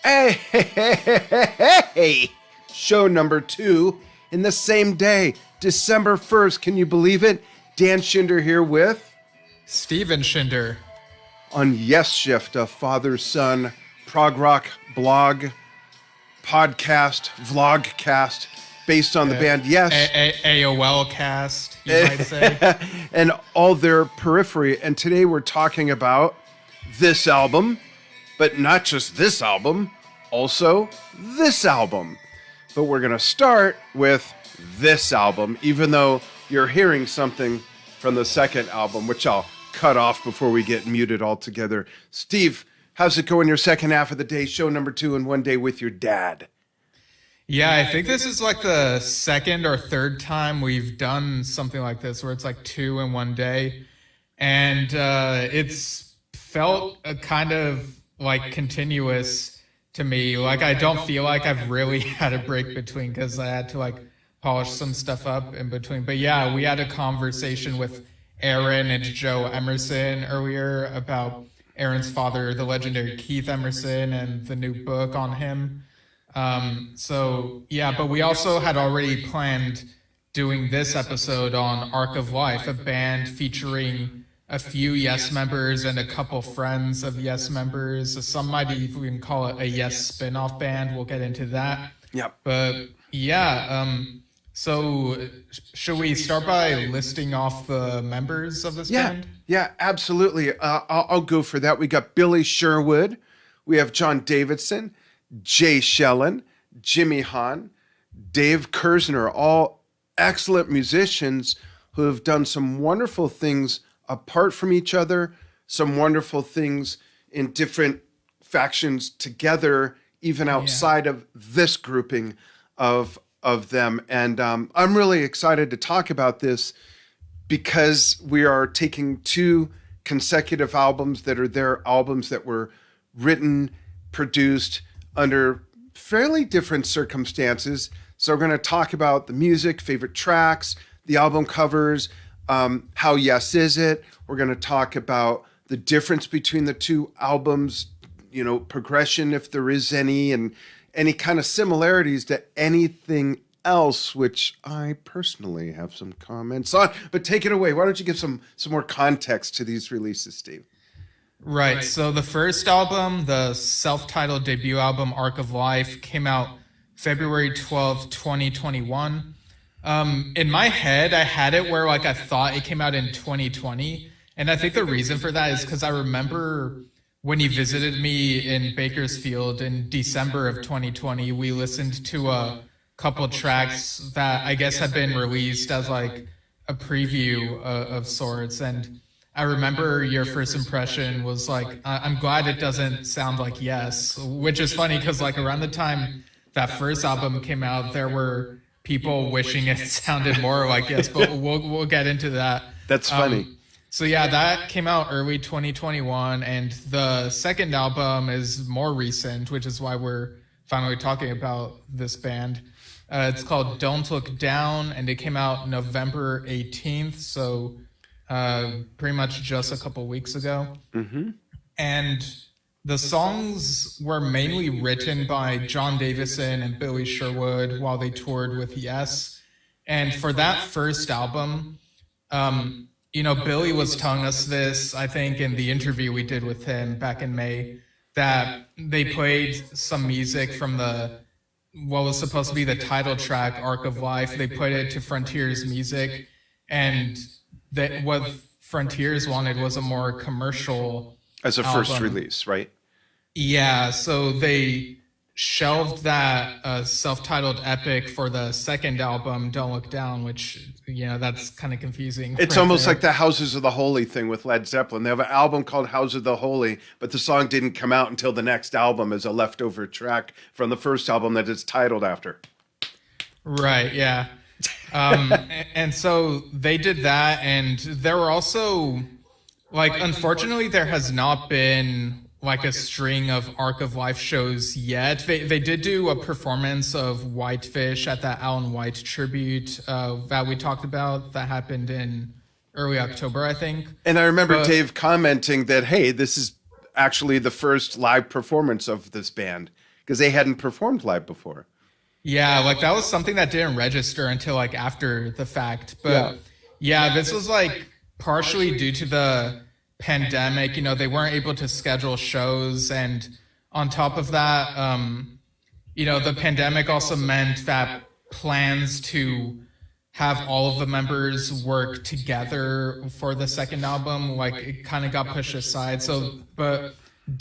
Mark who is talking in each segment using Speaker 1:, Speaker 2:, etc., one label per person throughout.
Speaker 1: Hey! Show number 2 in the same day, December 1st. Can you believe it? Dan Schinder here with
Speaker 2: Steven Schinder
Speaker 1: on Yesshift, a father-son prog rock blog, podcast, vlogcast based on the band Yes.
Speaker 2: AOL cast, you might say.
Speaker 1: And all their periphery. And today we're talking about this album, but not just this album, also this album. But we're going to start with this album, even though you're hearing something from the second album, which I'll cut off before we get muted altogether. Steve, how's it going your second half of the day, show number 2 in one day with your dad?
Speaker 2: Yeah, I think this is like the second or third time we've done something like this, where it's like 2 in one day. And it's felt a kind of like continuous to me. Like, I don't feel like I've really had a break between, because I had to like polish some stuff up in between. But yeah, we had a conversation with Aaron and Joe Emerson earlier about Aaron's father, the legendary Keith Emerson, and the new book on him. So yeah, but we also had already planned doing this episode on Arc of Life, a band featuring a few Yes members and a couple friends of Yes members. Some might even call it a Yes spin-off band. We'll get into that.
Speaker 1: Yep.
Speaker 2: But yeah, so should we start by listing off the members of this band?
Speaker 1: Yeah, absolutely. I'll go for that. We got Billy Sherwood. We have Jon Davison, Jay Schellen, Jimmy Haun, Dave Kerzner, all excellent musicians who have done some wonderful things apart from each other, some wonderful things in different factions together, even outside of this grouping of them. And I'm really excited to talk about this because we are taking 2 consecutive albums that are their albums that were written, produced under fairly different circumstances. So we're going to talk about the music, favorite tracks, the album covers, how Yes is it. We're going to talk about the difference between the 2 albums, progression, if there is any, and any kind of similarities to anything else, which I personally have some comments on. But take it away. Why don't you give some more context to these releases, Steve?
Speaker 2: Right. So the first album, the self-titled debut album, Arc of Life, came out February 12th, 2021. In my head, I had it where like I thought it came out in 2020. And I think the reason for that is because I remember when he visited me in Bakersfield in December of 2020, we listened to a couple tracks that I guess had been released as like a preview of sorts. And I remember your first impression was like, I'm glad it doesn't sound like Yes, which is funny because like around the time that first album came out, there were people wishing it sounded more like Yes, but we'll get into that.
Speaker 1: That's funny.
Speaker 2: So yeah, that came out early 2021, and the second album is more recent, which is why we're finally talking about this band. It's called Don't Look Down, and it came out November 18th, so pretty much just a couple weeks ago.
Speaker 1: Mm-hmm.
Speaker 2: And the songs were mainly written by Jon Davison and Billy Sherwood while they toured with Yes. And for that first album, Billy was telling us this, I think, in the interview we did with him back in May, that they played some music from what was supposed to be the title track, Arc of Life. They played it to Frontiers Music, and what Frontiers wanted was a more commercial
Speaker 1: as a first release, right?
Speaker 2: Yeah, so they shelved that self-titled epic for the second album, Don't Look Down, which, that's kind of confusing.
Speaker 1: It's almost like the Houses of the Holy thing with Led Zeppelin. They have an album called House of the Holy, but the song didn't come out until the next album as a leftover track from the first album that it's titled after.
Speaker 2: Right, yeah. And so they did that, and there were also, unfortunately, there has not been like a string of Arc of Life shows yet. They did do a performance of Whitefish at that Alan White tribute that we talked about that happened in early October, I think.
Speaker 1: And I remember Dave commenting that, hey, this is actually the first live performance of this band because they hadn't performed live before.
Speaker 2: Yeah, like that was something that didn't register until like after the fact. But yeah, this was like partially due to the pandemic. You know, they weren't able to schedule shows, and on top of that, you know, the pandemic also meant that plans to have all of the members work together for the second album, like it kind of got pushed aside. So, but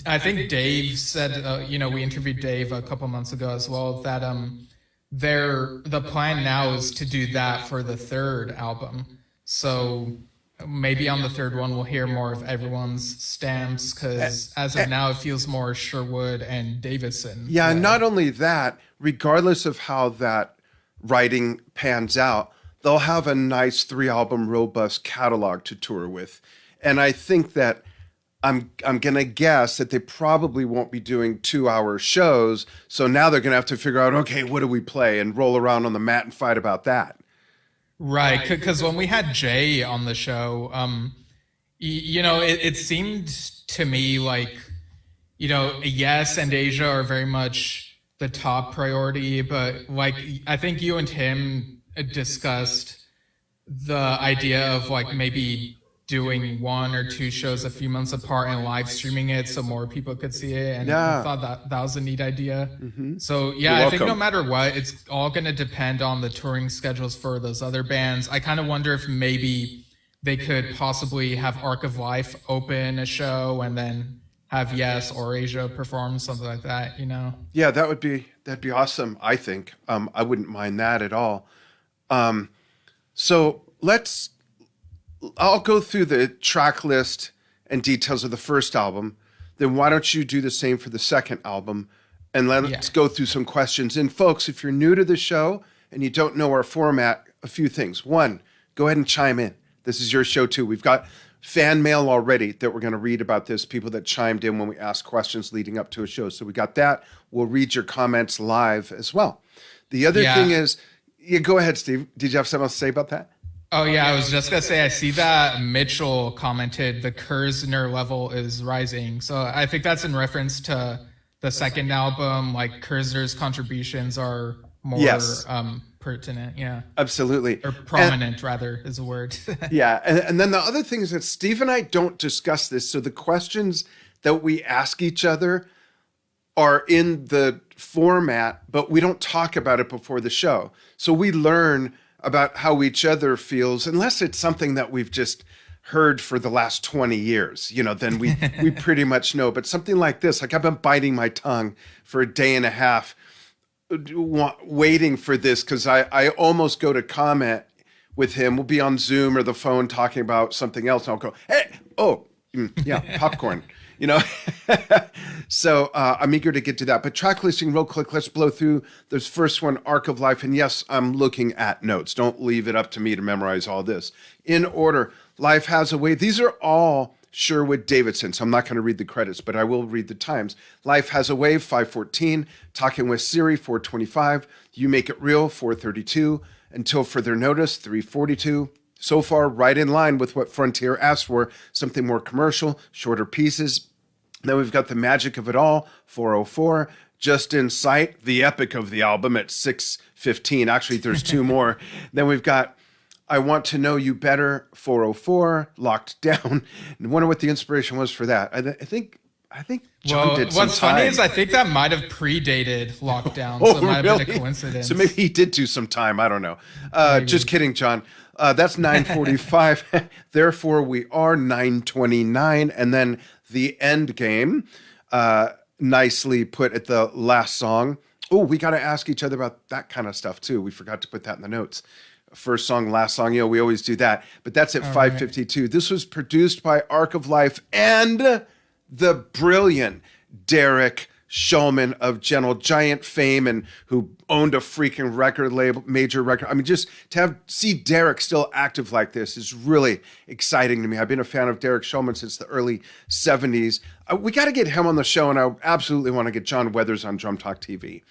Speaker 2: I think Dave said, you know, we interviewed Dave a couple months ago as well, that the plan now is to do that for the third album. So maybe on the third one we'll hear more of everyone's stamps, because as of now it feels more Sherwood and Davison.
Speaker 1: Yeah, and not only that, regardless of how that writing pans out, they'll have a nice 3-album robust catalog to tour with. And I think that I'm going to guess that they probably won't be doing 2-hour shows. So now they're going to have to figure out, okay, what do we play, and roll around on the mat and fight about that.
Speaker 2: Right, because when we had Jay on the show, you know, it seemed to me like, you know, Yes and Asia are very much the top priority, but like I think you and him discussed the idea of like maybe doing 1 or 2 shows a few months apart and live streaming it so more people could see it. And I thought that was a neat idea. Mm-hmm. So yeah, I think no matter what, it's all going to depend on the touring schedules for those other bands. I kind of wonder if maybe they could possibly have Arc of Life open a show and then have Yes or Asia perform, something like that, you know?
Speaker 1: Yeah, that'd be awesome, I think. I wouldn't mind that at all. So I'll go through the track list and details of the first album. Then why don't you do the same for the second album? And let's go through some questions. And folks, if you're new to the show and you don't know our format, a few things. 1, go ahead and chime in. This is your show too. We've got fan mail already that we're going to read about this, people that chimed in when we asked questions leading up to a show. So we got that. We'll read your comments live as well. The other thing is, go ahead, Steve. Did you have something else to say about that?
Speaker 2: Oh, yeah, I was just going to say, I see that Mitchell commented the Kerzner level is rising. So I think that's in reference to the second album. Like Kerzner's contributions are more pertinent. Yeah.
Speaker 1: Absolutely.
Speaker 2: Or prominent, rather, is a word.
Speaker 1: Yeah. And then the other thing is that Steve and I don't discuss this. So the questions that we ask each other are in the format, but we don't talk about it before the show. So we learn about how each other feels, unless it's something that we've just heard for the last 20 years, you know, then we pretty much know. But something like this, like I've been biting my tongue for a day and a half waiting for this, because I almost go to comment with him. We'll be on Zoom or the phone talking about something else, and I'll go, hey, popcorn. You know, so I'm eager to get to that. But track listing real quick, let's blow through this first one, Arc of Life. And yes, I'm looking at notes. Don't leave it up to me to memorize all this. In order, Life Has a Way. These are all Sherwood Davison, so I'm not going to read the credits, but I will read the times. Life Has a Way, 5:14. Talking with Siri, 4:25. You Make It Real, 4:32. Until Further Notice, 3:42. So far, right in line with what Frontier asked for, something more commercial, shorter pieces. Then we've got The Magic of It All, 4:04. Just in Sight, the epic of the album at 6:15. Actually, there's 2 more. Then we've got I Want to Know You Better, 4:04. Locked Down. And I wonder what the inspiration was for that. I think Jon did some
Speaker 2: what's funny
Speaker 1: time.
Speaker 2: is I think that might have predated Lockdown, so it might have been a coincidence.
Speaker 1: So maybe he did do some time. I don't know. Just kidding, Jon. That's 9:45. Therefore, we are 9:29. And then The End Game, nicely put at the last song. Oh, we got to ask each other about that kind of stuff, too. We forgot to put that in the notes. First song, last song, we always do that. But that's at 5:52. Right. This was produced by Arc of Life and the brilliant Derek Schellen of Gentle Giant fame, and who owned a freaking record label, major record. I mean, just to see Derek still active like this is really exciting to me. I've been a fan of Derek Schellen since the early 70s. We got to get him on the show, and I absolutely want to get John Weathers on Drum Talk TV.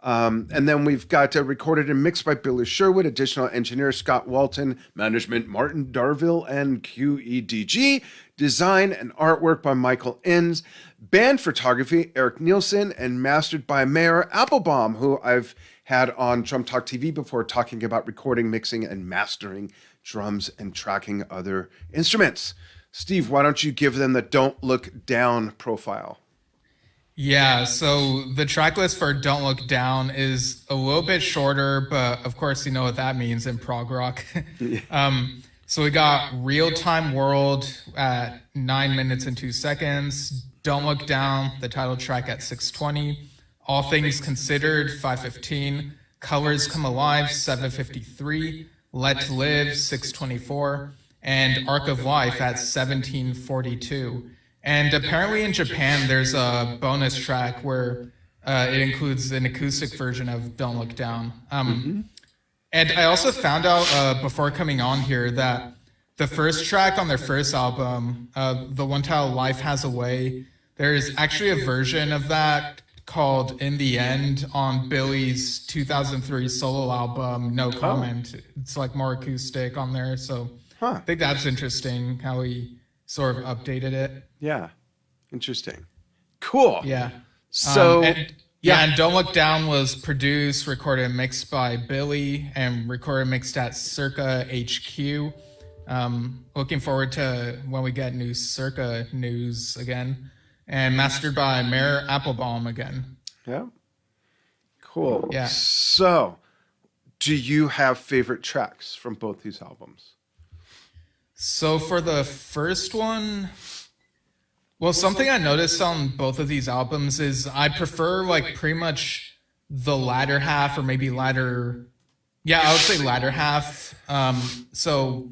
Speaker 1: And then we've got recorded and mixed by Billy Sherwood, additional engineer Scott Walton, management Martin Darville, and QEDG. Design and artwork by Michael Inns. Band photography, Eric Nielsen, and mastered by Mayor Applebaum, who I've had on Drum Talk TV before, talking about recording, mixing, and mastering drums and tracking other instruments. Steve, why don't you give them the Don't Look Down profile?
Speaker 2: Yeah, so the track list for Don't Look Down is a little bit shorter, but of course you know what that means in prog rock. So we got Real Time World at 9 minutes and 2 seconds, Don't Look Down, the title track at 6:20, All Things Considered, 5:15, Colors Come Alive, 7:53, Let Live, 6:24, and Arc of Life at 17:42. And apparently in Japan, there's a bonus track where it includes an acoustic version of Don't Look Down. And I also found out before coming on here that the first track on their first album, the one titled Life Has a Way, there's actually a version of that called In the End on Billy's 2003 solo album, No Comment. It's like more acoustic on there. So I think that's interesting how he sort of updated it.
Speaker 1: Yeah. Interesting. Cool.
Speaker 2: Yeah.
Speaker 1: So,
Speaker 2: and Don't Look Down was produced, recorded, and mixed by Billy, and recorded and mixed at Circa HQ. Looking forward to when we get new Circa news again. And mastered by Mayor Applebaum again.
Speaker 1: Yeah. Cool.
Speaker 2: Yeah.
Speaker 1: So, do you have favorite tracks from both these albums?
Speaker 2: So for the first one, well, something I noticed on both of these albums is I prefer like pretty much the latter half, or maybe I would say latter half. So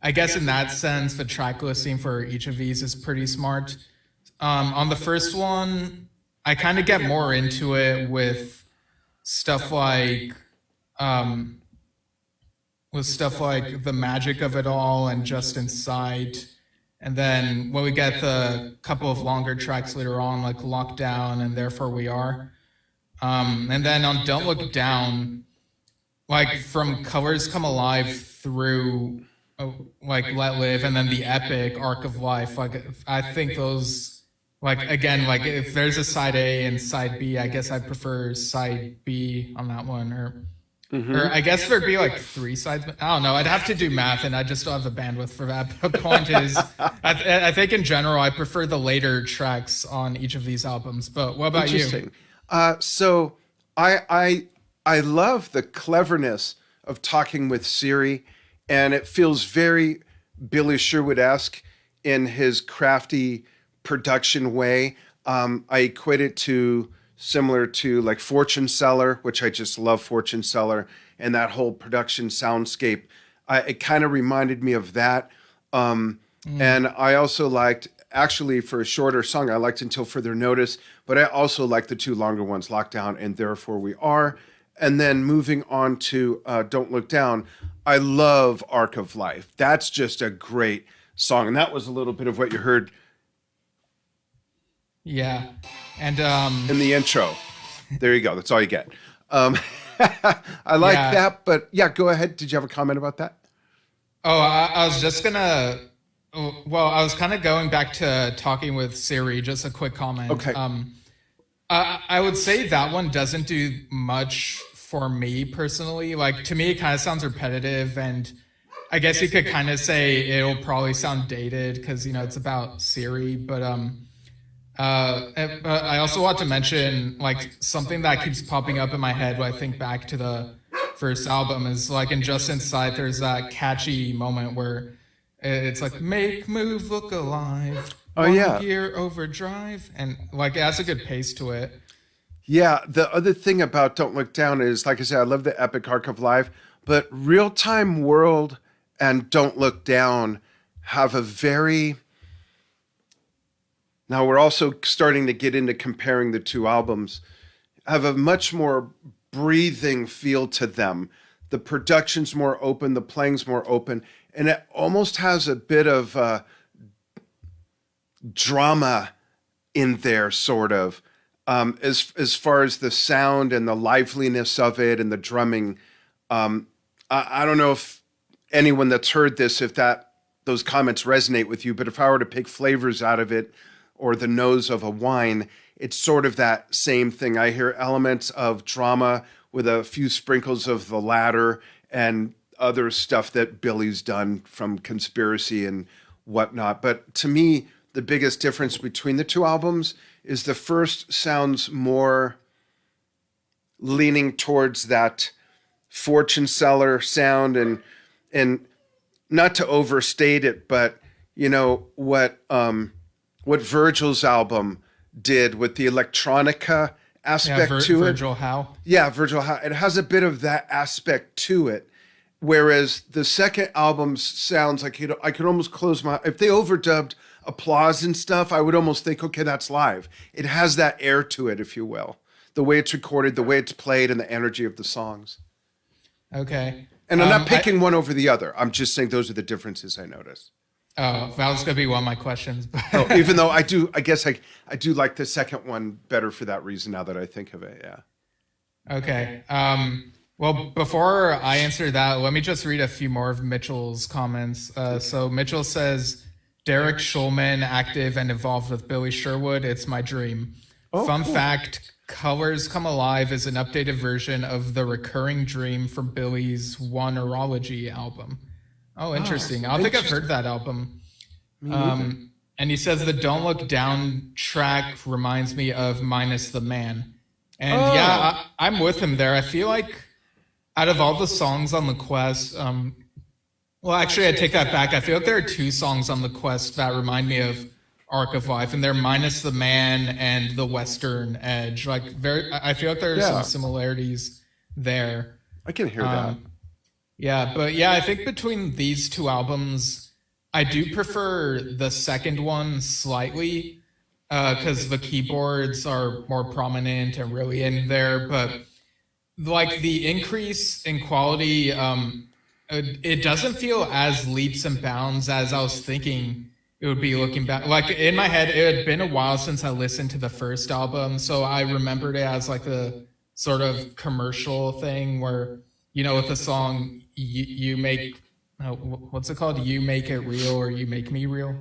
Speaker 2: I guess in that sense, the track listing for each of these is pretty smart. On the first one, I kind of get more into it with stuff like the magic of it all and Just Inside. And then when we get the couple of longer tracks later on, like Lockdown and Therefore We Are. And then on Don't Look Down, like from Colors Come Alive through like Let Live and then the epic Arc of Life, like I think those, like again, like if there's a side A and side B, I guess I prefer side B on that one, or I guess there'd be like 3 sides. I don't know. I'd have to do math, and I just don't have the bandwidth for that. But the point is, I think in general, I prefer the later tracks on each of these albums. But what about you?
Speaker 1: So I love the cleverness of talking with Siri, and it feels very Billy Sherwood-esque in his crafty production way. I equate it to similar to like Fortune Seller, which I just love Fortune Seller, and that whole production soundscape. It kind of reminded me of that. And I also liked, actually for a shorter song, I liked Until Further Notice, but I also liked the 2 longer ones, Lockdown and Therefore We Are. And then moving on to Don't Look Down, I love Arc of Life. That's just a great song. And that was a little bit of what you heard.
Speaker 2: Yeah. And
Speaker 1: in the intro. There you go. That's all you get. I like that, but yeah, go ahead. Did you have a comment about that?
Speaker 2: Oh, I was just gonna. Well, I was kind of going back to talking with Siri. Just a quick comment.
Speaker 1: Okay.
Speaker 2: I would say that one doesn't do much for me personally. Like to me, it kind of sounds repetitive, and I guess you could kind of say it'll probably sound dated because it's about Siri, but I also want to mention like something that keeps popping up in my head when I think back to the first album is like in Just Inside, there's that catchy moment where it's like make, move, look alive.
Speaker 1: Oh yeah.
Speaker 2: Gear overdrive, and like it has a good pace to it.
Speaker 1: Yeah. The other thing about Don't Look Down is, like I said, I love the epic Arc of Life, but Real Time World and Don't Look Down have a very. Now we're also starting to get into comparing the 2 albums, have a much more breathing feel to them. The production's more open, the playing's more open, and it almost has a bit of drama in there, sort of, as far as the sound and the liveliness of it and the drumming. I don't know if anyone that's heard this, if that those comments resonate with you, but if I were to pick flavors out of it or the nose of a wine, it's sort of that same thing. I hear elements of drama with a few sprinkles of the latter and other stuff that Billy's done from conspiracy and whatnot. But to me, the biggest difference between the two albums is the first sounds more leaning towards that fortune seller sound and not to overstate it, but you know what Virgil's album did with the electronica aspect to it.
Speaker 2: Virgil Howe.
Speaker 1: Yeah, Virgil Howe. It has a bit of that aspect to it. Whereas the second album sounds like, you know, I could almost close my, if they overdubbed applause and stuff, I would almost think, okay, that's live. It has that air to it, if you will. The way it's recorded, the way it's played, and the energy of the songs.
Speaker 2: Okay.
Speaker 1: And I'm not picking one over the other. I'm just saying those are the differences I noticed.
Speaker 2: Oh, that was going to be one of my questions. But
Speaker 1: Even though I do like the second one better for that reason now that I think of it, yeah.
Speaker 2: Okay. Well, before I answer that, let me just read a few more of Mitchell's comments. So Mitchell says, Derek Schulman, active and involved with Billy Sherwood. It's my dream. Fun fact, Colors Come Alive is an updated version of The Recurring Dream from Billy's One Neurology album. Oh, interesting. I don't think I've heard that album. And he says the Don't Look Down track reminds me of Minus the Man. And yeah, I'm with him there. I feel like out of all the songs on the Quest, well, actually, I take that back. I feel like there are two songs on the Quest that remind me of Arc of Life, and they're Minus the Man and The Western Edge. Like, I feel like there are some similarities there.
Speaker 1: I can hear that.
Speaker 2: Yeah, but yeah, I think between these two albums, I do prefer the second one slightly, because the keyboards are more prominent and really in there, but like the increase in quality, it doesn't feel as leaps and bounds as I was thinking it would be looking back. Like in my head, it had been a while since I listened to the first album, so I remembered it as like the sort of commercial thing where, you know, with the song you make, what's it called? You Make It Real or You Make Me Real.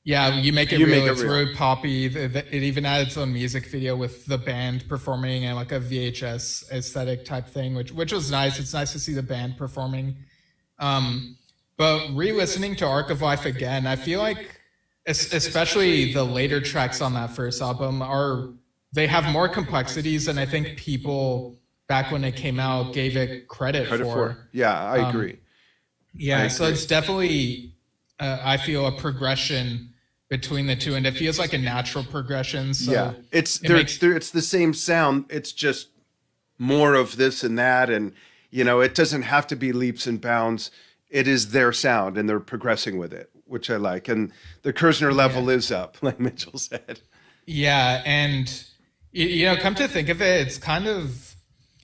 Speaker 2: Yeah, You Make It Real. It's really poppy. It even had its own music video with the band performing and like a VHS aesthetic type thing, which was nice. It's nice to see the band performing. But re-listening to Arc of Life again, I feel like, especially the later tracks on that first album, they have more complexities than I think people back when it came out gave it credit for.
Speaker 1: Yeah, I agree.
Speaker 2: Yeah, so it's definitely, I feel, a progression between the two, and it feels like a natural progression. So
Speaker 1: yeah, it's the same sound. It's just more of this and that, and you know, it doesn't have to be leaps and bounds. It is their sound, and they're progressing with it, which I like. And the Kerzner level is up, like Mitchell said.
Speaker 2: Yeah, and you know, come to think of it, it's kind of,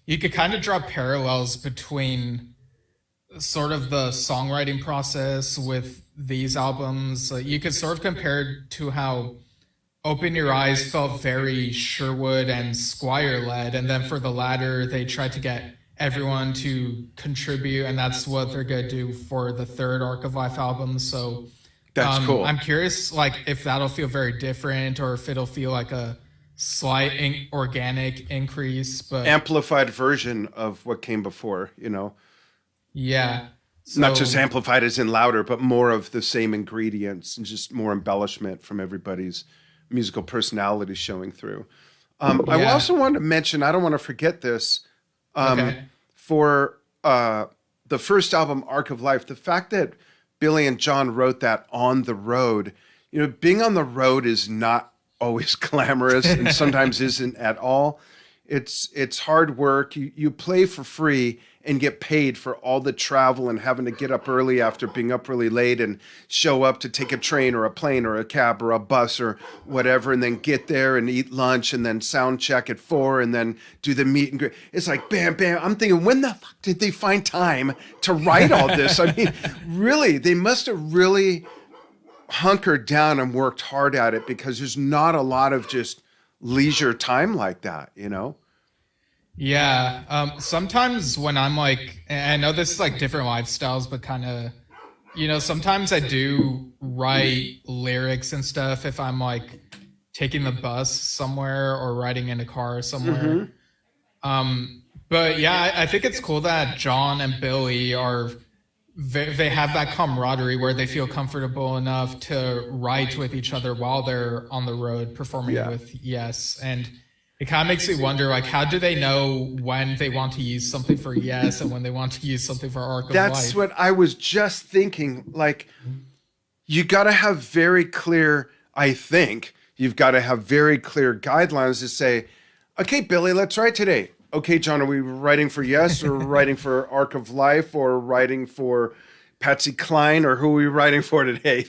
Speaker 2: you could kind of draw parallels between sort of the songwriting process with these albums. You could sort of compare it to how Open Your Eyes felt very Sherwood and Squire led, and then for the latter, they tried to get everyone to contribute, and that's what they're going to do for the third Arc of Life album. So
Speaker 1: that's cool.
Speaker 2: I'm curious, like, if that'll feel very different or if it'll feel like a slight organic increase, but
Speaker 1: amplified version of what came before, you know.
Speaker 2: Yeah. So,
Speaker 1: not just amplified as in louder, but more of the same ingredients and just more embellishment from everybody's musical personality showing through. I also want to mention, I don't want to forget this, for the first album, Arc of Life, the fact that Billy and Jon wrote that on the road, you know, being on the road is not always glamorous and sometimes isn't at all. It's hard work. You play for free and get paid for all the travel and having to get up early after being up really late and show up to take a train or a plane or a cab or a bus or whatever, and then get there and eat lunch and then sound check at 4 and then do the meet and greet. It's like bam, bam. I'm thinking, when the fuck did they find time to write all this? I mean, really, they must have really hunkered down and worked hard at it, because there's not a lot of just leisure time like that, you know?
Speaker 2: Yeah. Sometimes when I'm like, and I know this is like different lifestyles, but kind of, sometimes I do write lyrics and stuff if I'm like taking the bus somewhere or riding in a car somewhere. But yeah, I think it's cool that Jon and Billy they have that camaraderie where they feel comfortable enough to write with each other while they're on the road performing with Yes. And it kind of makes me wonder, like, how do they know when they want to use something for Yes and when they want to use something for Arc of Life?
Speaker 1: That's what I was just thinking. Like, you got to have very clear, I think, you've got to have very clear guidelines to say, okay, Billy, let's write today. Okay, Jon, are we writing for Yes or writing for Arc of Life or writing for Patsy Cline, or who are we writing for today?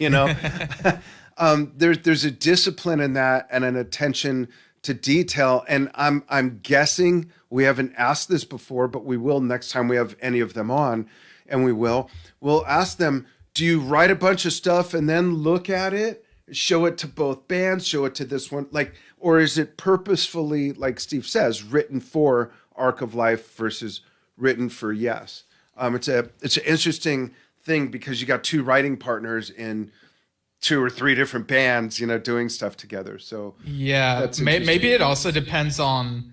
Speaker 1: There's a discipline in that and an attention to detail. And I'm guessing, we haven't asked this before, but we will next time we have any of them on, and we'll ask them, do you write a bunch of stuff and then look at it, show it to both bands, show it to this one, like, or is it purposefully, like Steve says, written for Arc of Life versus written for Yes? It's an interesting thing because you got two writing partners in 2 or 3 different bands, doing stuff together. So
Speaker 2: yeah, maybe it also depends on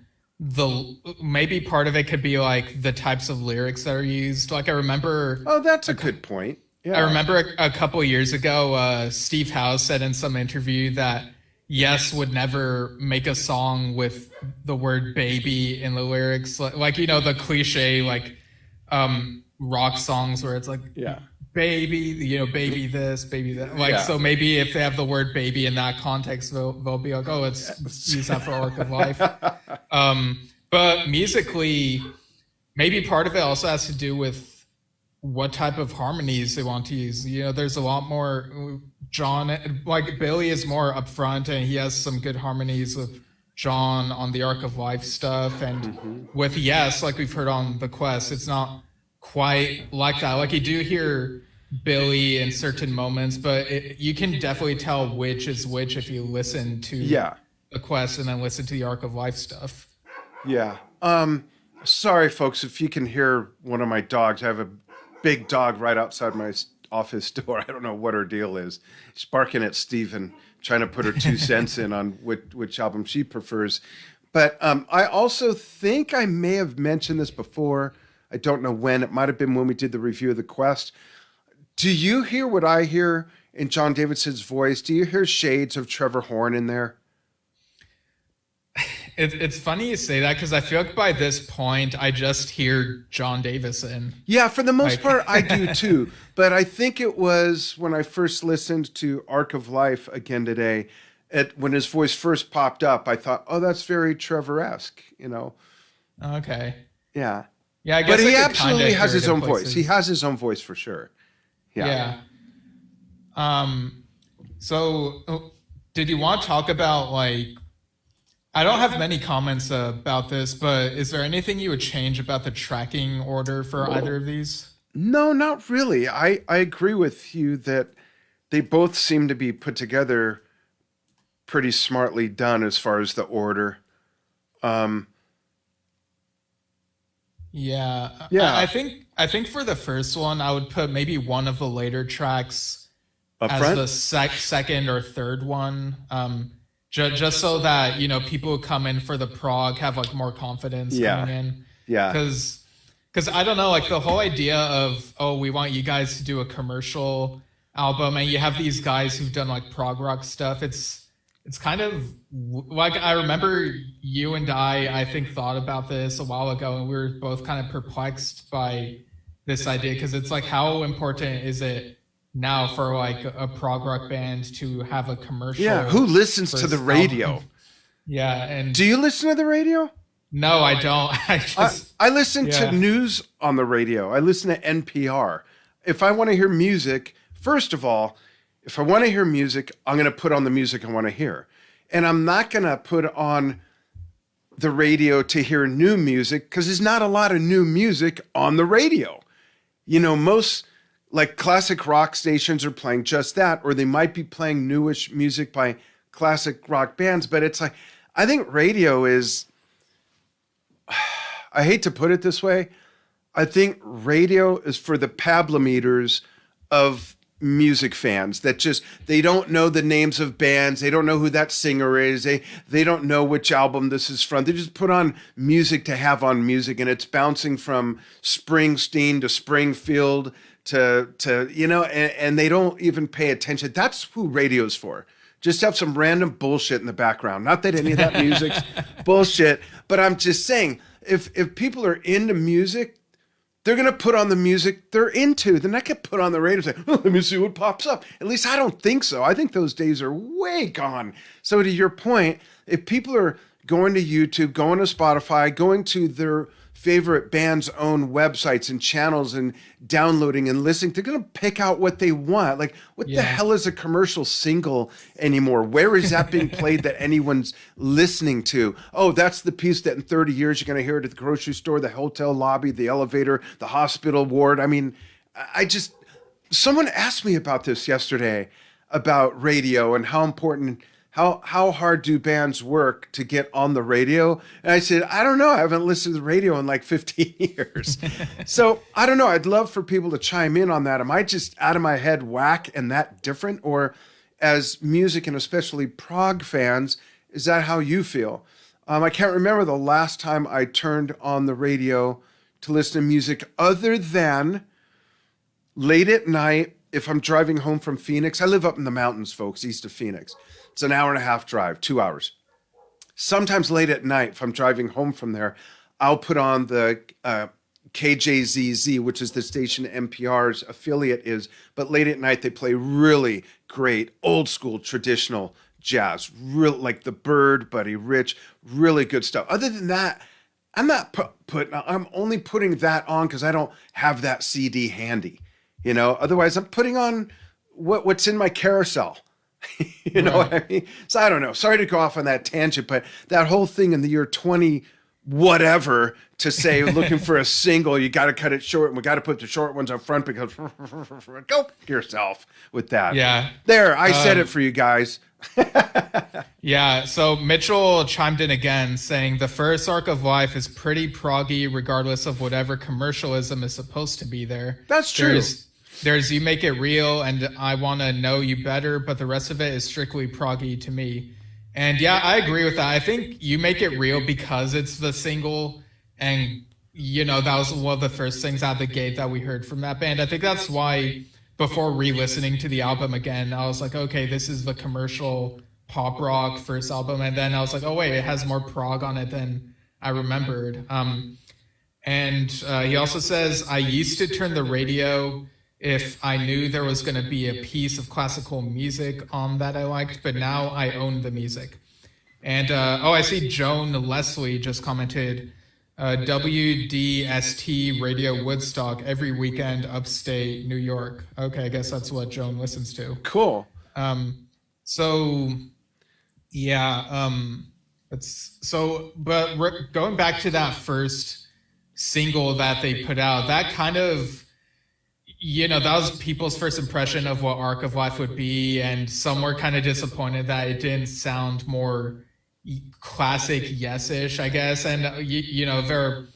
Speaker 2: maybe part of it could be like the types of lyrics that are used. Like I remember.
Speaker 1: Oh, that's a good point. Yeah.
Speaker 2: I remember a couple of years ago, Steve Howe said in some interview that Yes would never make a song with the word baby in the lyrics. Like the cliche, like, rock songs where it's like, baby, baby this, baby that. Like, so maybe if they have the word baby in that context, they'll be like, oh, let's use that for Arc of Life. But musically, maybe part of it also has to do with what type of harmonies they want to use. There's a lot more. Jon, like Billy, is more upfront, and he has some good harmonies with Jon on the Arc of Life stuff, and with Yes, like we've heard on The Quest, it's not quite like that. Like you do hear Billy in certain moments, but you can definitely tell which is which if you listen to The Quest and then listen to the Arc of Life stuff.
Speaker 1: Yeah. Sorry, folks, if you can hear one of my dogs. I have a big dog right outside my office door. I don't know what her deal is. She's barking at Steven, trying to put her 2 cents in on which album she prefers. But I also think I may have mentioned this before. I don't know when. It might have been when we did the review of The Quest. Do you hear what I hear in Jon Davison's voice? Do you hear shades of Trevor Horn in there?
Speaker 2: It's funny you say that because I feel like by this point I just hear Jon Davison.
Speaker 1: Yeah, for the most part I do too. But I think it was when I first listened to Arc of Life again today, when his voice first popped up, I thought, oh, that's very Trevor-esque,
Speaker 2: Okay.
Speaker 1: Yeah.
Speaker 2: Yeah, I guess
Speaker 1: but he absolutely has his own voice. He has his own voice for sure.
Speaker 2: Yeah. So did you want to talk about, like, I don't have many comments about this, but is there anything you would change about the tracking order for either of these?
Speaker 1: No, not really. I agree with you that they both seem to be put together pretty smartly done as far as the order.
Speaker 2: Yeah. I think for the first one, I would put maybe one of the later tracks as the second or third one. Just so that, people who come in for the prog have like more confidence coming in. Yeah. Because I don't know, like the whole idea of, oh, we want you guys to do a commercial album, and you have these guys who've done like prog rock stuff. It's kind of like, I remember you and I think thought about this a while ago, and we were both kind of perplexed by this idea, because it's like, how important is it now for like a prog rock band to have a commercial?
Speaker 1: Yeah, who listens to the radio?
Speaker 2: Album? Yeah, and
Speaker 1: do you listen to the radio?
Speaker 2: No, I don't.
Speaker 1: I listen to news on the radio. I listen to NPR. If I want to hear music, first of all, if I want to hear music, I'm going to put on the music I want to hear. And I'm not going to put on the radio to hear new music, because there's not a lot of new music on the radio. Most like classic rock stations are playing just that, or they might be playing newish music by classic rock bands. But it's like, I think radio is, I hate to put it this way, I think radio is for the pablometers of music fans that just they don't know the names of bands, they don't know who that singer is, they don't know which album this is from. They just put on music to have on music, and it's bouncing from Springsteen to Springfield to you know, and they don't even pay attention. That's who radio's for. Just have some random bullshit in the background. Not that any of that music's bullshit, but I'm just saying, if people are into music, they're going to put on the music they're into. They're not going to put on the radio and say, oh, let me see what pops up. At least I don't think so. I think those days are way gone. So to your point, if people are going to YouTube, going to Spotify, going to their favorite band's own websites and channels and downloading and listening, they're going to pick out what they want. Like, what the hell is a commercial single anymore? Where is that being played that anyone's listening to? Oh, that's the piece that in 30 years you're going to hear it at the grocery store, the hotel lobby, the elevator, the hospital ward. I mean, someone asked me about this yesterday, about radio and how important, how hard do bands work to get on the radio? And I said, I don't know. I haven't listened to the radio in like 15 years. So I don't know. I'd love for people to chime in on that. Am I just out of my head whack and that different? Or as music and especially prog fans, is that how you feel? I can't remember the last time I turned on the radio to listen to music other than late at night. If I'm driving home from Phoenix, I live up in the mountains, folks, east of Phoenix. It's an hour and a half drive, 2 hours. Sometimes late at night, if I'm driving home from there, I'll put on the KJZZ, which is the station NPR's affiliate is. But late at night, they play really great, old school, traditional jazz, real like The Bird, Buddy Rich, really good stuff. Other than that, I'm not I'm only putting that on because I don't have that CD handy. You know, otherwise I'm putting on what's in my carousel. You know what I mean? So I don't know. Sorry to go off on that tangent, but that whole thing in the year 20 whatever to say looking for a single, you got to cut it short, and we got to put the short ones up front because go yourself with that.
Speaker 2: Yeah.
Speaker 1: There, I said it for you guys.
Speaker 2: Yeah, so Mitchell chimed in again saying the first arc of life is pretty proggy regardless of whatever commercialism is supposed to be there.
Speaker 1: That's true.
Speaker 2: There's You Make It Real and I Want to Know You Better, but the rest of it is strictly proggy to me. And yeah, I agree with that. I think You Make It Real because it's the single, and you know, that was one of the first things out the gate that we heard from that band. I think that's why before re-listening to the album again, I was like, okay, this is the commercial pop rock first album. And then I was like, oh wait, it has more prog on it than I remembered. And he also says, I used to turn the radio if I knew there was going to be a piece of classical music on that I liked, but now I own the music. And I see Joan Leslie just commented, WDST Radio Woodstock every weekend, upstate New York. Okay, I guess that's what Joan listens to.
Speaker 1: Cool.
Speaker 2: But going back to that first single that they put out, that kind of, you know, that was people's first impression of what Arc of Life would be, and some were kind of disappointed that it didn't sound more classic Yes-ish, I guess. And you know, there are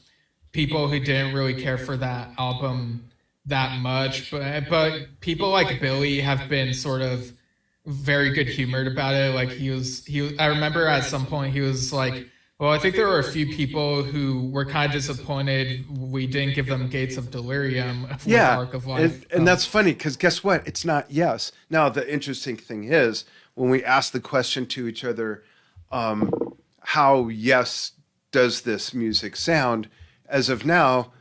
Speaker 2: people who didn't really care for that album that much, but people like Billy have been sort of very good humored about it. Like I remember at some point he was like, well, I think there were a few people who were kind of disappointed we didn't give them Gates of Delirium with Arc of Life.
Speaker 1: And that's funny because guess what? It's not Yes. Now, the interesting thing is when we ask the question to each other, how Yes does this music sound? As of now,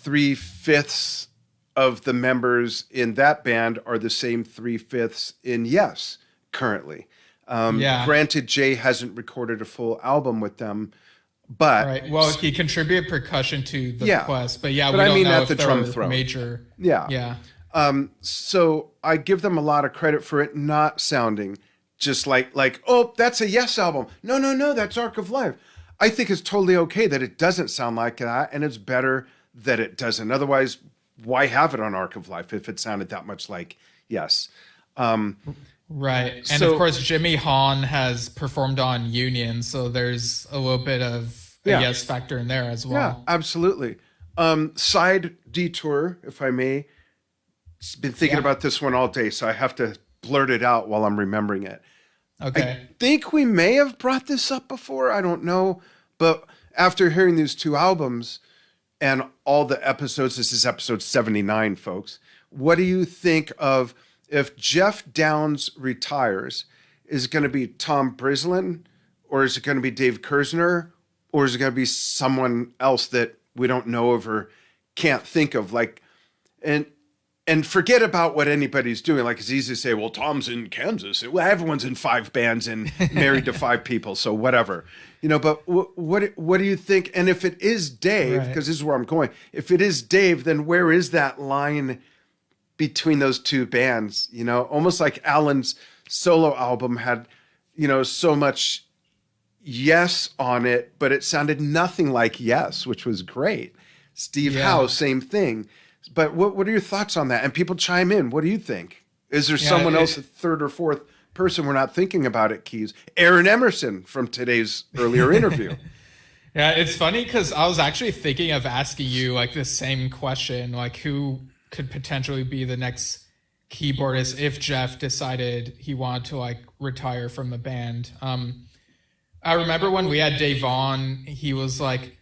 Speaker 1: 3/5 of the members in that band are the same 3/5 in Yes currently. Granted, Jay hasn't recorded a full album with them, but
Speaker 2: right. Well, he contributed percussion to the Quest, but we don't know if
Speaker 1: the drum throw
Speaker 2: major.
Speaker 1: Yeah. So I give them a lot of credit for it not sounding just like, oh, that's a Yes album. No, that's Arc of Life. I think it's totally okay that it doesn't sound like that, and it's better that it doesn't. Otherwise, why have it on Arc of Life if it sounded that much like Yes?
Speaker 2: Right. And of course, Jimmy Haun has performed on Union, so there's a little bit of a Yes factor in there as well.
Speaker 1: Yeah, absolutely. Side detour, if I may. been thinking about this one all day, so I have to blurt it out while I'm remembering it.
Speaker 2: Okay.
Speaker 1: I think we may have brought this up before. I don't know. But after hearing these two albums and all the episodes, this is episode 79, folks. What do you think of if Jeff Downes retires? Is it going to be Tom Brislin, or is it going to be Dave Kerzner, or is it going to be someone else that we don't know of or can't think of? Like, and forget about what anybody's doing. Like, it's easy to say, well, Tom's in Kansas. Well, everyone's in 5 bands and married to 5 people, so whatever. But what do you think? And if it is Dave, because this is where I'm going, if it is Dave, then where is that line between those two bands? Almost like Alan's solo album had, so much Yes on it, but it sounded nothing like Yes, which was great. Steve Howe, same thing. But what are your thoughts on that? And people chime in. What do you think? Is there someone else, a third or fourth person we're not thinking about at keys? Aaron Emerson from today's earlier interview.
Speaker 2: Yeah, it's funny because I was actually thinking of asking you like the same question, like who could potentially be the next keyboardist if Jeff decided he wanted to like retire from the band. I remember when we had Dave on, he was like,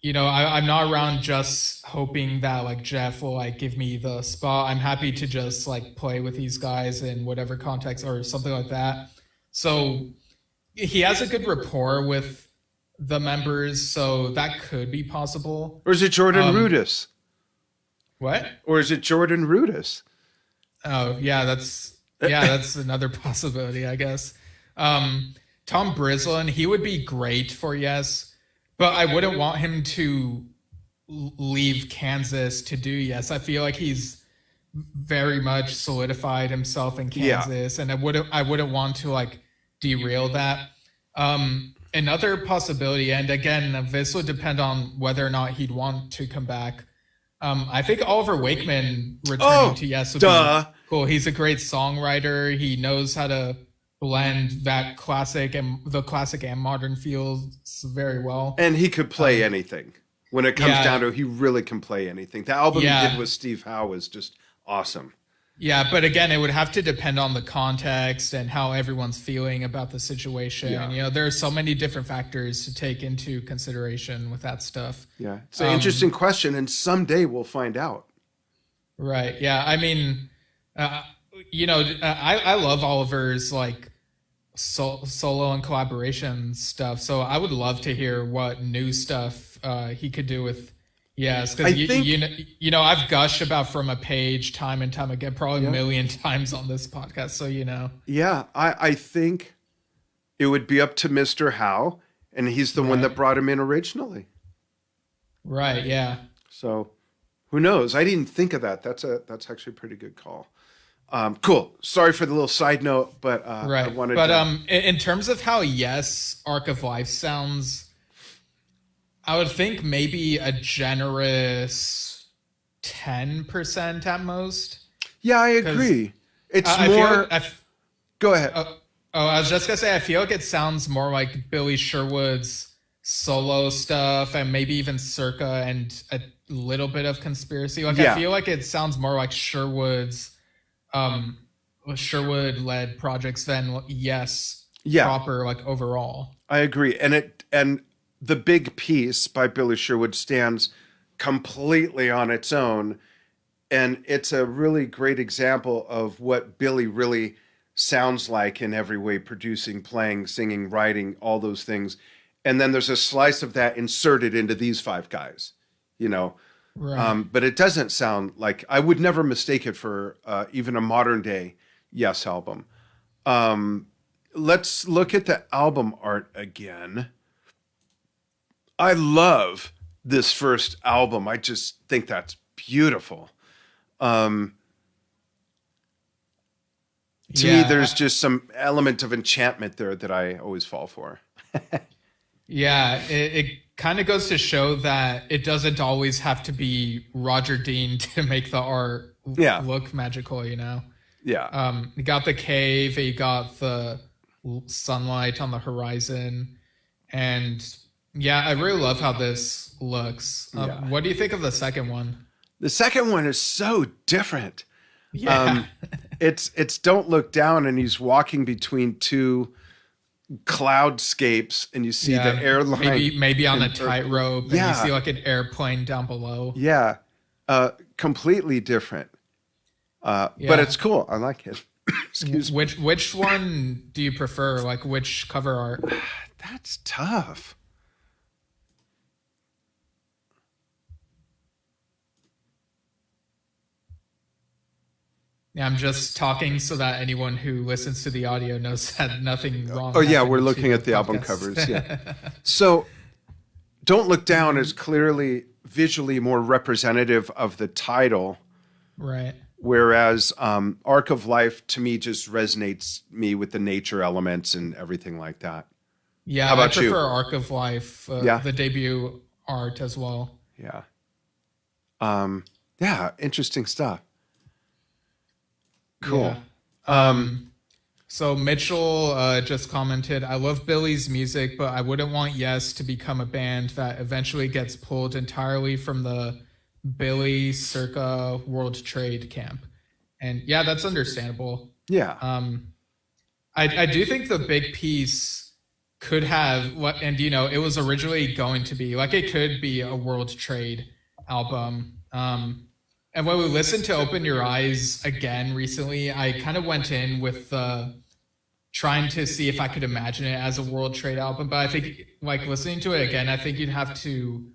Speaker 2: I'm not around just hoping that like Jeff will like give me the spot. I'm happy to just like play with these guys in whatever context or something like that. So he has a good rapport with the members, so that could be possible.
Speaker 1: Or is it Jordan Rudess?
Speaker 2: What?
Speaker 1: Or is it Jordan Rudess?
Speaker 2: Oh yeah, that's another possibility, I guess. Tom Brislin, he would be great for Yes. But I wouldn't want him to leave Kansas to do Yes. I feel like he's very much solidified himself in Kansas, and I wouldn't want to like derail that. Another possibility, and again, this would depend on whether or not he'd want to come back. I think Oliver Wakeman returning to Yes would be cool. He's a great songwriter. He knows how to blend that classic and modern feels very well.
Speaker 1: And he could play anything. When it comes down to it, he really can play anything. The album he did with Steve Howe was just awesome.
Speaker 2: Yeah, but again, it would have to depend on the context and how everyone's feeling about the situation. Yeah. There are so many different factors to take into consideration with that stuff.
Speaker 1: Yeah, it's an interesting question, and someday we'll find out.
Speaker 2: Right, yeah. I mean, I love Oliver's like solo and collaboration stuff. So I would love to hear what new stuff he could do with Yes. Because I've gushed about From a Page time and time again, probably a million times on this podcast. So Yeah,
Speaker 1: I think it would be up to Mr. Howe, and he's the one that brought him in originally.
Speaker 2: Right. Yeah.
Speaker 1: So who knows? I didn't think of that. That's actually a pretty good call. Cool. Sorry for the little side note, but I wanted to...
Speaker 2: in terms of how Yes Arc of Life sounds, I would think maybe a generous 10% at most.
Speaker 1: Yeah, I agree. It's more... Go ahead.
Speaker 2: I was just going to say, I feel like it sounds more like Billy Sherwood's solo stuff and maybe even Circa and a little bit of Conspiracy. I feel like it sounds more like Sherwood's Sherwood-led projects than proper overall.
Speaker 1: I agree, and the big piece by Billy Sherwood stands completely on its own, and it's a really great example of what Billy really sounds like in every way: producing, playing, singing, writing, all those things. And then there's a slice of that inserted into these 5 guys, Right. But it doesn't sound like... I would never mistake it for even a modern day Yes album. Let's look at the album art again. I love this first album. I just think that's beautiful. To me, there's just some element of enchantment there that I always fall for.
Speaker 2: Yeah, it kind of goes to show that it doesn't always have to be Roger Dean to make the art look magical,
Speaker 1: Yeah.
Speaker 2: You got the cave, you got the sunlight on the horizon, and I really love how this looks. What do you think of the second one?
Speaker 1: The second one is so different.
Speaker 2: Yeah.
Speaker 1: It's Don't Look Down, and he's walking between two cloudscapes, and you see the
Speaker 2: Yeah.
Speaker 1: airline.
Speaker 2: Maybe on a
Speaker 1: or-
Speaker 2: tightrope, and you see
Speaker 1: yeah,
Speaker 2: like an airplane down below.
Speaker 1: yeah, completely different. But
Speaker 2: Yeah.
Speaker 1: it's cool. I like it. Excuse me.
Speaker 2: Which one do you prefer? Like which cover art?
Speaker 1: That's tough.
Speaker 2: Yeah, I'm just talking so that anyone who listens to the audio knows that nothing wrong.
Speaker 1: Oh yeah,
Speaker 2: happened
Speaker 1: we're
Speaker 2: to
Speaker 1: looking at the album
Speaker 2: podcast.
Speaker 1: covers. Yeah. So Don't Look Down is clearly visually more representative of the title,
Speaker 2: Right.
Speaker 1: whereas Arc of Life to me just resonates me with the nature elements and everything like that.
Speaker 2: Yeah,
Speaker 1: How
Speaker 2: I
Speaker 1: about you?
Speaker 2: prefer Arc of Life,
Speaker 1: Yeah.
Speaker 2: the debut art as well.
Speaker 1: Yeah. Yeah, interesting stuff. Cool.
Speaker 2: Yeah. So Mitchell just commented, I love Billy's music, but I wouldn't want Yes to become a band that eventually gets pulled entirely from the Billy circa World Trade camp. And yeah, that's understandable.
Speaker 1: Yeah.
Speaker 2: I do think the big piece could have what, and you know, it was originally going to be like it could be a World Trade album. And when we listened to Open Your Eyes again recently, I kind of went in with trying to see if I could imagine it as a World Trade album. But I think, like, listening to it again, I think you'd have to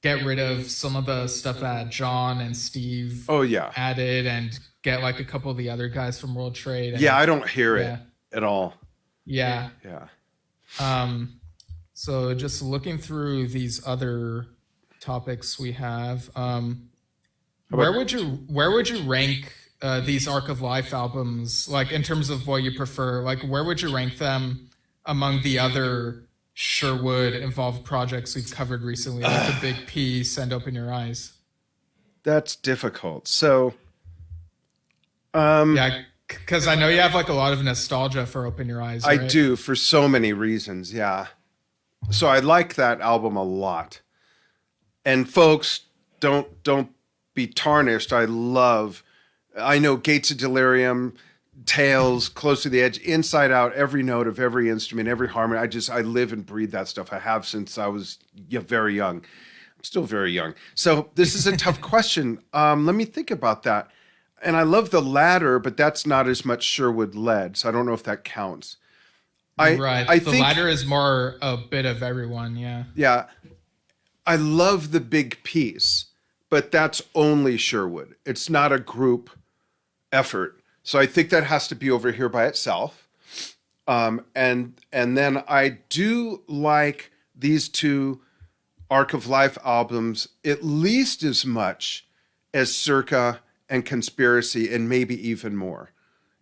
Speaker 2: get rid of some of the stuff that John and Steve
Speaker 1: Oh yeah.
Speaker 2: added and get, like, a couple of the other guys from World Trade. And,
Speaker 1: Yeah, I don't hear
Speaker 2: yeah.
Speaker 1: it at all.
Speaker 2: Yeah.
Speaker 1: Yeah.
Speaker 2: So just looking through these other topics we have, where would you rank these Arc of Life albums, like in terms of what you prefer? Like where would you rank them among the other Sherwood involved projects we've covered recently, like The Big Piece and Open Your Eyes?
Speaker 1: That's difficult. So
Speaker 2: Yeah, because I know you have like a lot of nostalgia for Open Your Eyes.
Speaker 1: I
Speaker 2: Right?
Speaker 1: do, for so many reasons. Yeah. So I like that album a lot. And folks, don't be tarnished. I know Gates of Delirium, Tales, Close to the Edge, Inside Out, every note of every instrument, every harmony. I live and breathe that stuff. I have since I was very young. I'm still very young. So this is a tough question. Let me think about that. And I love the latter, but that's not as much Sherwood led. So I don't know if that counts.
Speaker 2: I
Speaker 1: think,
Speaker 2: latter is more a bit of everyone. Yeah.
Speaker 1: yeah, I love The Big Piece, but that's only Sherwood. It's not a group effort. So I think that has to be over here by itself. And then I do like these two Arc of Life albums at least as much as Circa and Conspiracy, and maybe even more.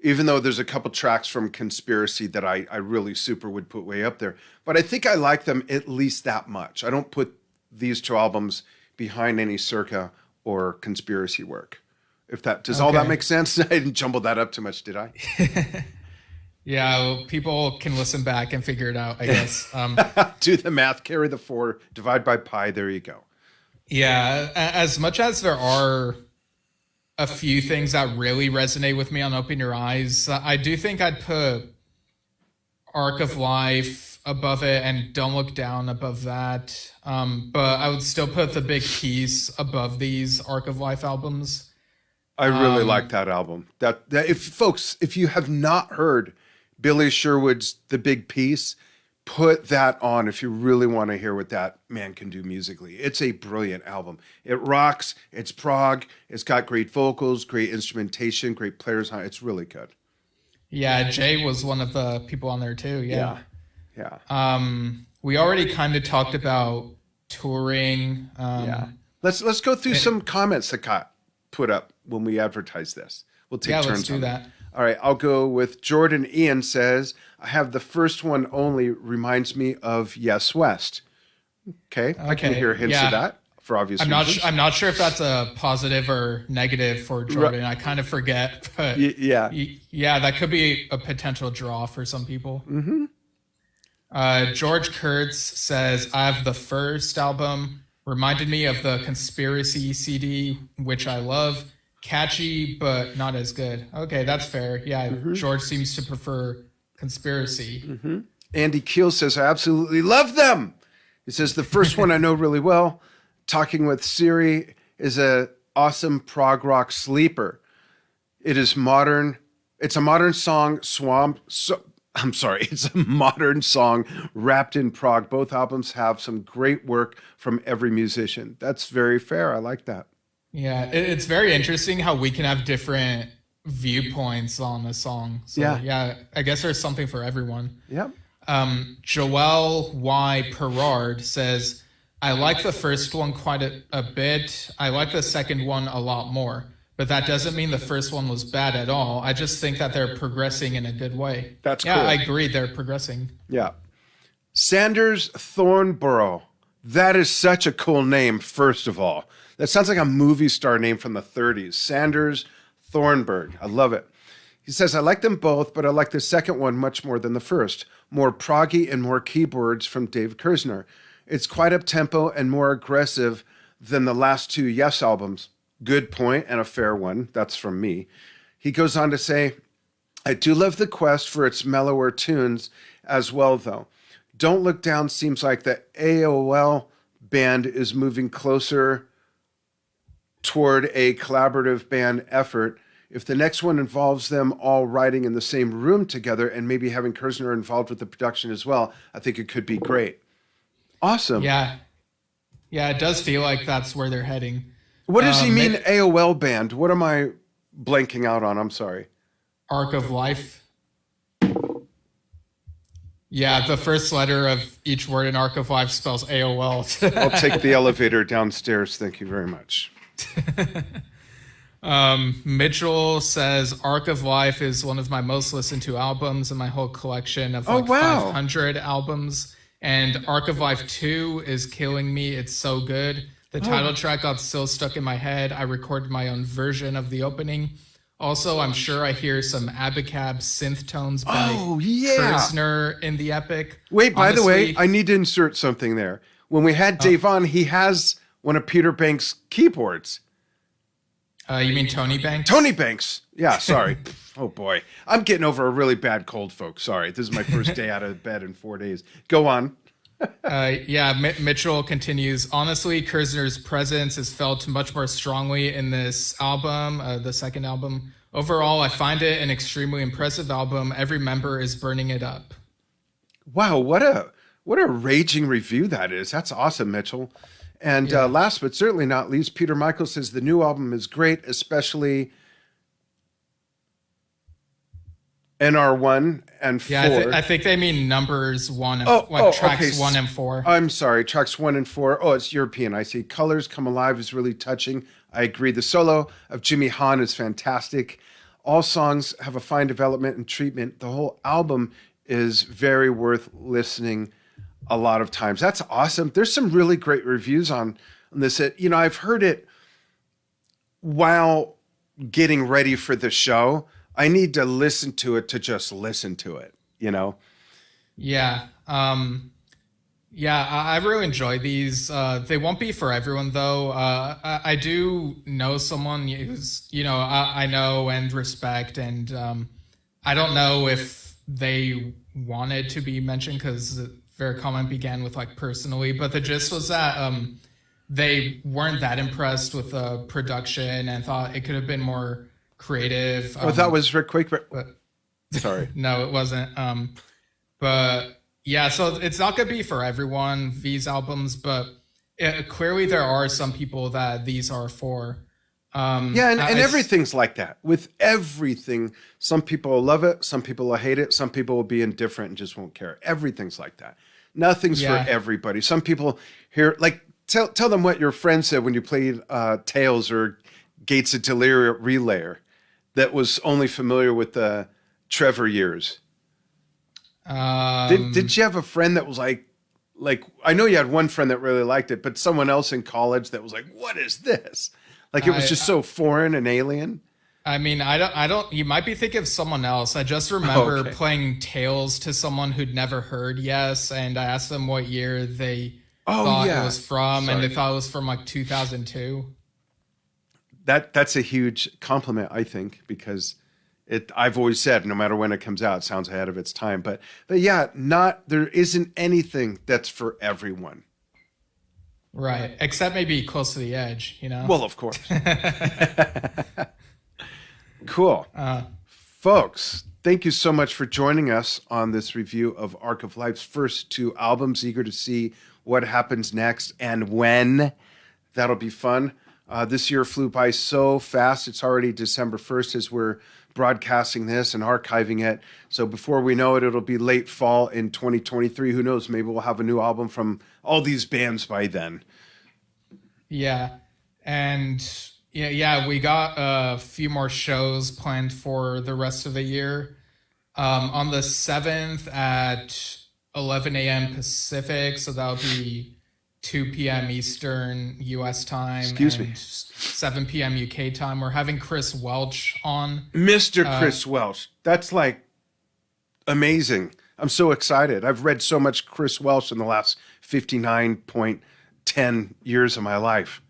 Speaker 1: Even though there's a couple tracks from Conspiracy that I really super would put way up there. But I think I like them at least that much. I don't put these two albums behind any Circa or Conspiracy work. If that does all that
Speaker 2: Okay.
Speaker 1: make sense? I didn't jumble that up too much, did I?
Speaker 2: Yeah, well, people can listen back and figure it out, I guess.
Speaker 1: Do the math, carry the 4, divide by pi, there you go.
Speaker 2: Yeah, as much as there are a few things that really resonate with me on Open Your Eyes, I do think I'd put Arc of Life above it and Don't Look Down above that. But I would still put The Big Piece above these Arc of Life albums.
Speaker 1: I really like that album. That if you have not heard Billy Sherwood's The Big Piece, put that on if you really want to hear what that man can do musically. It's a brilliant album. It rocks. It's prog. It's got great vocals, great instrumentation, great players on it. It's really good.
Speaker 2: Yeah, Jay was one of the people on there too. Yeah.
Speaker 1: Yeah.
Speaker 2: We already kind of talked about touring.
Speaker 1: Yeah. Let's go through some comments that got put up when we advertise this. We'll take turns.
Speaker 2: Let's do
Speaker 1: on
Speaker 2: that.
Speaker 1: All right, I'll go with Jordan Ian says, I have the first one only, reminds me of Yes West. Okay. I can hear hints of that for obvious reasons.
Speaker 2: I'm not sure if that's a positive or negative for Jordan. I kind of forget, but
Speaker 1: yeah.
Speaker 2: Yeah, that could be a potential draw for some people.
Speaker 1: Mm-hmm.
Speaker 2: George Kurtz says, I have the first album, reminded me of the Conspiracy CD, which I love. catchy, but not as good. Okay, that's fair. Yeah, George seems to prefer Conspiracy.
Speaker 1: Andy Keel says, I absolutely love them. He says, the first one I know really well, Talking with Siri, is a awesome prog rock sleeper. It is modern. It's a modern song, it's a modern song wrapped in prog. Both albums have some great work from every musician. That's very fair. I like that.
Speaker 2: Yeah, it's very interesting how we can have different viewpoints on a song. So yeah, I guess there's something for everyone.
Speaker 1: Yep.
Speaker 2: Joelle Y. Perard says, I like the first one quite a bit. I like the second one a lot more. But that doesn't mean the first one was bad at all. I just think that they're progressing in a good way.
Speaker 1: That's cool.
Speaker 2: Yeah, I agree. They're progressing.
Speaker 1: Yeah. Sanders Thornborough. That is such a cool name, first of all. That sounds like a movie star name from the 30s. Sanders Thornburg. I love it. He says, I like them both, but I like the second one much more than the first. More proggy and more keyboards from Dave Kerzner. It's quite up-tempo and more aggressive than the last two Yes albums. Good point and a fair one. That's from me. He goes on to say, I do love the Quest for its mellower tunes as well, though. Don't Look Down seems like the AOL band is moving closer toward a collaborative band effort. If the next one involves them all writing in the same room together and maybe having Kerzner involved with the production as well, I think it could be great. Awesome.
Speaker 2: Yeah, it does feel like that's where they're heading.
Speaker 1: What does he mean, AOL band? What am I blanking out on? I'm sorry.
Speaker 2: Arc of Life. Yeah, the first letter of each word in Arc of Life spells AOL.
Speaker 1: I'll take the elevator downstairs. Thank you very much.
Speaker 2: Mitchell says Arc of Life is one of my most listened to albums in my whole collection of 500 albums. And Arc of Life 2 is killing me. It's so good. The title track got so stuck in my head. I recorded my own version of the opening. Also, I'm sure I hear some Abacab synth tones by Kerzner in the epic.
Speaker 1: Wait, by the way, I need to insert something there. When we had Dave on, he has one of Peter Banks' keyboards.
Speaker 2: You mean Tony Banks?
Speaker 1: Tony Banks. Yeah, sorry. Oh, boy. I'm getting over a really bad cold, folks. Sorry. This is my first day out of bed in 4 days. Go on.
Speaker 2: Mitchell continues. Honestly, Kerzner's presence is felt much more strongly in this album, the second album. Overall, I find it an extremely impressive album. Every member is burning it up.
Speaker 1: Wow, what a raging review that is. That's awesome, Mitchell. And last but certainly not least, Peter Michael says the new album is great, especially NR1 and 4.
Speaker 2: Yeah, I think they mean numbers 1 and tracks 1 and 4.
Speaker 1: I'm sorry, tracks 1 and 4. Oh, it's European. I see. Colors Come Alive is really touching. I agree. The solo of Jimmy Haun is fantastic. All songs have a fine development and treatment. The whole album is very worth listening a lot of times. That's awesome. There's some really great reviews on this. I've heard it while getting ready for the show. I need to listen to it to just listen to it,
Speaker 2: Yeah. I really enjoy these. They won't be for everyone, though. I do know someone who's, I know and respect, and I don't know if they wanted to be mentioned because their comment began with personally, but the gist was that they weren't that impressed with the production and thought it could have been more creative.
Speaker 1: That was Rick Quake. Sorry.
Speaker 2: No, it wasn't. But yeah, so it's not going to be for everyone, these albums, but clearly there are some people that these are for.
Speaker 1: And everything's like that. With everything, some people will love it, some people will hate it, some people will be indifferent and just won't care. Everything's like that. Nothing's for everybody. Some people hear, tell them what your friend said when you played Tales or Gates of Deliria Relayer that was only familiar with the Trevor years. Did you have a friend that was like I know you had one friend that really liked it, but someone else in college that was like, what is this? It was just so foreign and alien.
Speaker 2: I mean, I don't, you might be thinking of someone else. I just remember playing Tales to someone who'd never heard Yes, and I asked them what year they thought it was from, and they thought it was from 2002.
Speaker 1: That's a huge compliment, I think, because I've always said, no matter when it comes out, it sounds ahead of its time. But yeah, there isn't anything that's for everyone.
Speaker 2: Right. Except maybe Close to the Edge, you know?
Speaker 1: Well, of course. Cool. Folks, thank you so much for joining us on this review of Arc of Life's first 2 albums. Eager to see what happens next and when. That'll be fun. This year flew by so fast. It's already December 1st as we're broadcasting this and archiving it. So before we know it, it'll be late fall in 2023. Who knows? Maybe we'll have a new album from all these bands by then.
Speaker 2: Yeah. And we got a few more shows planned for the rest of the year. On the 7th at 11 a.m. Pacific, so that'll be 2 p.m. Eastern U.S. time.
Speaker 1: Excuse me.
Speaker 2: 7 p.m. UK time. We're having Chris Welch on.
Speaker 1: Mr. Chris Welch. That's like amazing. I'm so excited. I've read so much Chris Welch in the last 59.10 years of my life.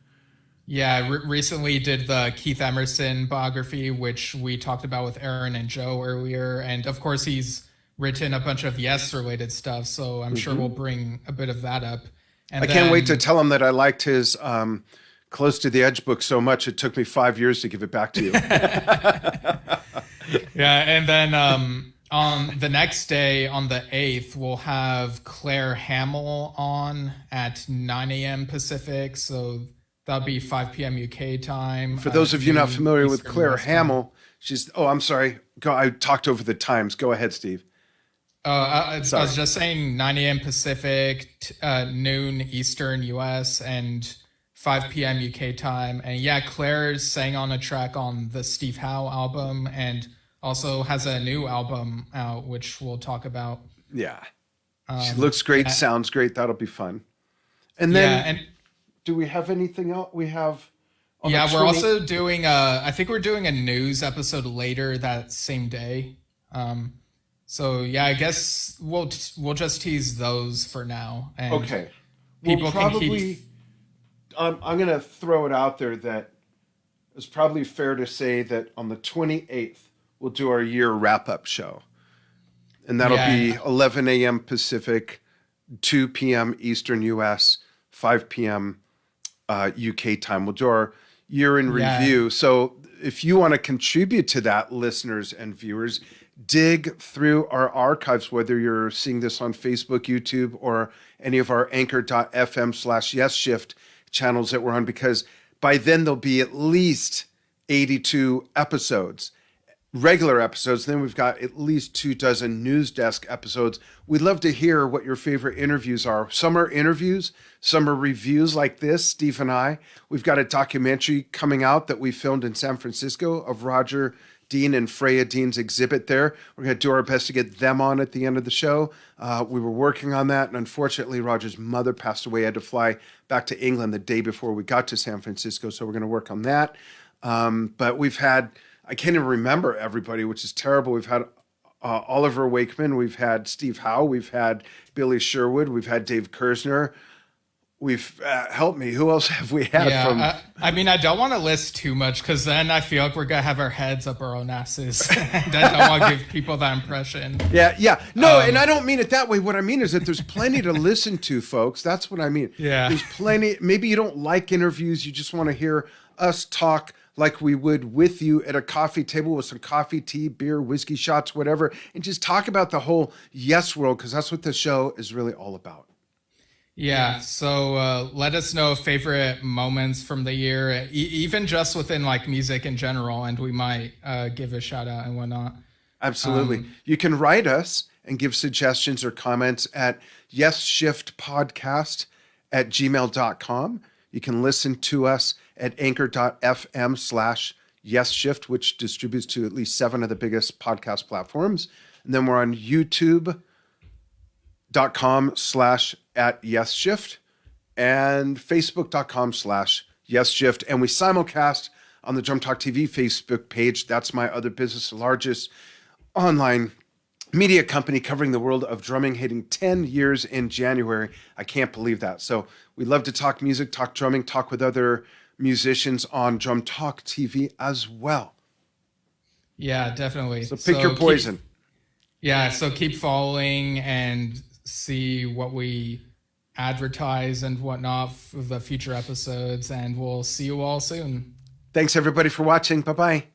Speaker 2: Yeah, recently did the Keith Emerson biography, which we talked about with Aaron and Joe earlier. And of course, he's written a bunch of Yes-related stuff, so I'm sure we'll bring a bit of that up. And
Speaker 1: I can't wait to tell him that I liked his Close to the Edge book so much it took me 5 years to give it back to you.
Speaker 2: Yeah, and then on the next day, on the 8th, we'll have Claire Hamill on at 9 a.m. Pacific, so that'll be 5 p.m. UK time.
Speaker 1: For those of you not familiar with Claire Hamill, she's... Oh, I'm sorry. I talked over the times. Go ahead, Steve.
Speaker 2: I was just saying 9 a.m. Pacific, noon Eastern US, and 5 p.m. UK time. And yeah, Claire sang on a track on the Steve Howe album and also has a new album out, which we'll talk about.
Speaker 1: Yeah. She looks great, sounds great. That'll be fun. And then, do we have anything else? We have...
Speaker 2: we're also doing I think we're doing a news episode later that same day. So yeah, I guess we'll just tease those for now. And
Speaker 1: okay.
Speaker 2: People probably.
Speaker 1: I'm going to throw it out there that it's probably fair to say that on the 28th we'll do our year wrap-up show, and that'll be 11 a.m. Pacific, 2 p.m. Eastern U.S., 5 p.m. UK time. We'll do our year in review. So if you want to contribute to that, listeners and viewers, dig through our archives, whether you're seeing this on Facebook, YouTube, or any of our anchor.fm/Yesshift channels that we're on, because by then there'll be at least 82 episodes, regular episodes. Then we've got at least 24 news desk episodes. We'd love to hear what your favorite interviews are. Some are interviews, some are reviews like this, Steve and I. We've got a documentary coming out that we filmed in San Francisco of Roger Dean and Freya Dean's exhibit there. We're going to do our best to get them on at the end of the show. We were working on that, and unfortunately, Roger's mother passed away. I had to fly back to England the day before we got to San Francisco, so we're going to work on that. But we've had, I can't even remember everybody, which is terrible. We've had Oliver Wakeman, we've had Steve Howe, we've had Billy Sherwood, we've had Dave Kerzner. We've help me. Who else have we had?
Speaker 2: I mean, I don't want to list too much because then I feel like we're gonna have our heads up our own asses. And I don't want to give people that impression.
Speaker 1: Yeah. No, and I don't mean it that way. What I mean is that there's plenty to listen to, folks. That's what I mean.
Speaker 2: Yeah.
Speaker 1: There's plenty. Maybe you don't like interviews. You just want to hear us talk like we would with you at a coffee table with some coffee, tea, beer, whiskey shots, whatever, and just talk about the whole Yes world, because that's what the show is really all about.
Speaker 2: Yeah, so let us know favorite moments from the year, even just within like music in general, and we might give a shout out and whatnot.
Speaker 1: Absolutely. You can write us and give suggestions or comments at yesshiftpodcast@gmail.com. You can listen to us at anchor.fm/Yesshift, which distributes to at least 7 of the biggest podcast platforms. And then we're on youtube.com/@Yesshift and facebook.com/Yesshift. And we simulcast on the Drum Talk TV Facebook page. That's my other business, the largest online media company covering the world of drumming, hitting 10 years in January. I can't believe that. So we love to talk music, talk drumming, talk with other musicians on Drum Talk TV as well.
Speaker 2: Yeah, definitely.
Speaker 1: So pick your poison.
Speaker 2: So keep following and see what we advertise and whatnot for the future episodes, and we'll see you all soon.
Speaker 1: Thanks, everybody, for watching. Bye-bye.